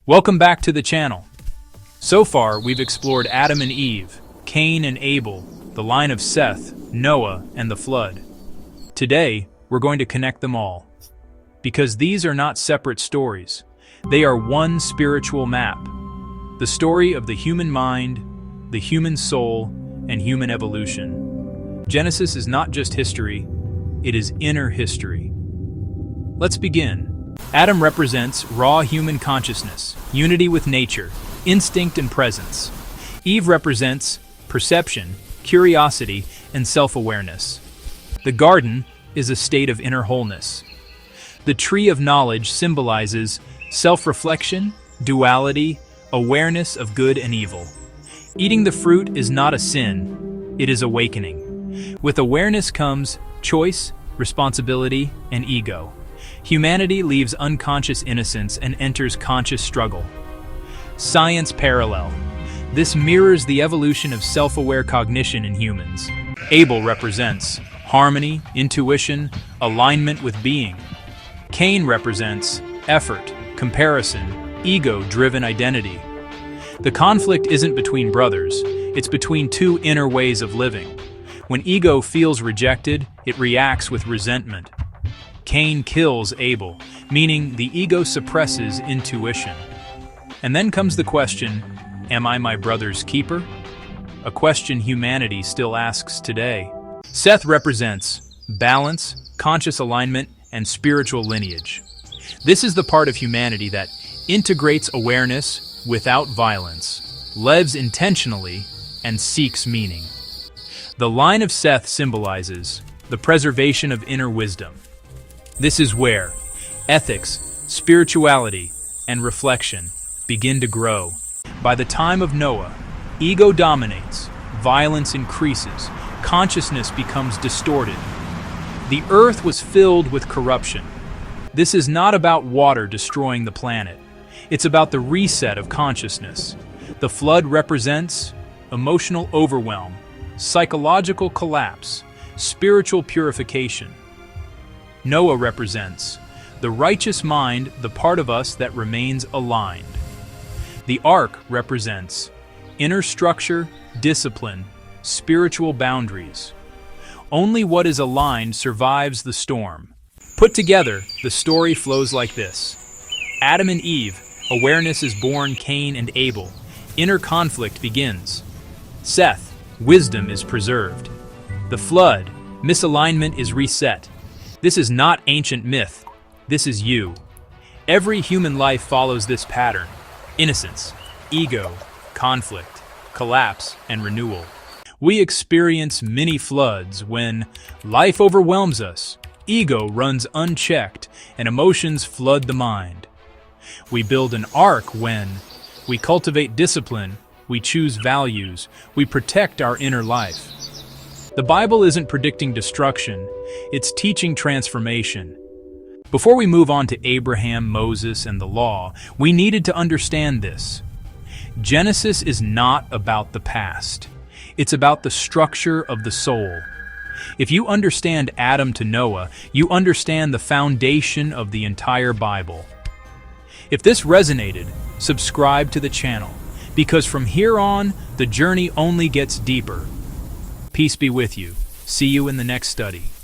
Welcome back to the channel. So far, we've explored Adam and Eve, Cain and Abel, the line of Seth, Noah, and the flood. Today, we're going to connect them all. Because these are not separate stories. They are one spiritual map. The story of the human mind, the human soul, and human evolution. Genesis is not just history, it is inner history. Let's begin. Adam represents raw human consciousness, unity with nature, instinct and presence. Eve represents perception, curiosity, and self-awareness. The garden is a state of inner wholeness. The tree of knowledge symbolizes self-reflection, duality, awareness of good and evil. Eating the fruit is not a sin, it is awakening. With awareness comes choice, responsibility, and ego. Humanity leaves unconscious innocence and enters conscious struggle. Science parallel. This mirrors the evolution of self-aware cognition in humans. Abel represents harmony, intuition, alignment with being. Cain represents effort, comparison, ego-driven identity. The conflict isn't between brothers, it's between two inner ways of living. When ego feels rejected, it reacts with resentment. Cain kills Abel, meaning the ego suppresses intuition. And then comes the question, am I my brother's keeper? A question humanity still asks today. Seth represents balance, conscious alignment, and spiritual lineage. This is the part of humanity that integrates awareness without violence, lives intentionally, and seeks meaning. The line of Seth symbolizes the preservation of inner wisdom. This is where ethics, spirituality, and reflection begin to grow. By the time of Noah, ego dominates, violence increases, consciousness becomes distorted. The earth was filled with corruption. This is not about water destroying the planet. It's about the reset of consciousness. The flood represents emotional overwhelm, psychological collapse, spiritual purification. Noah represents the righteous mind, the part of us that remains aligned. The ark represents inner structure, discipline, spiritual boundaries. Only what is aligned survives the storm. Put together, the story flows like this. Adam and Eve, awareness is born. Cain and Abel, inner conflict begins. Seth, wisdom is preserved. The flood, misalignment is reset. This is not ancient myth, this is you. Every human life follows this pattern. Innocence, ego, conflict, collapse, and renewal. We experience many floods when life overwhelms us, ego runs unchecked, and emotions flood the mind. We build an ark when we cultivate discipline, we choose values, we protect our inner life. The Bible isn't predicting destruction, it's teaching transformation. Before we move on to Abraham, Moses, and the law, we needed to understand this. Genesis is not about the past. It's about the structure of the soul. If you understand Adam to Noah, you understand the foundation of the entire Bible. If this resonated, subscribe to the channel, because from here on, the journey only gets deeper. Peace be with you. See you in the next study.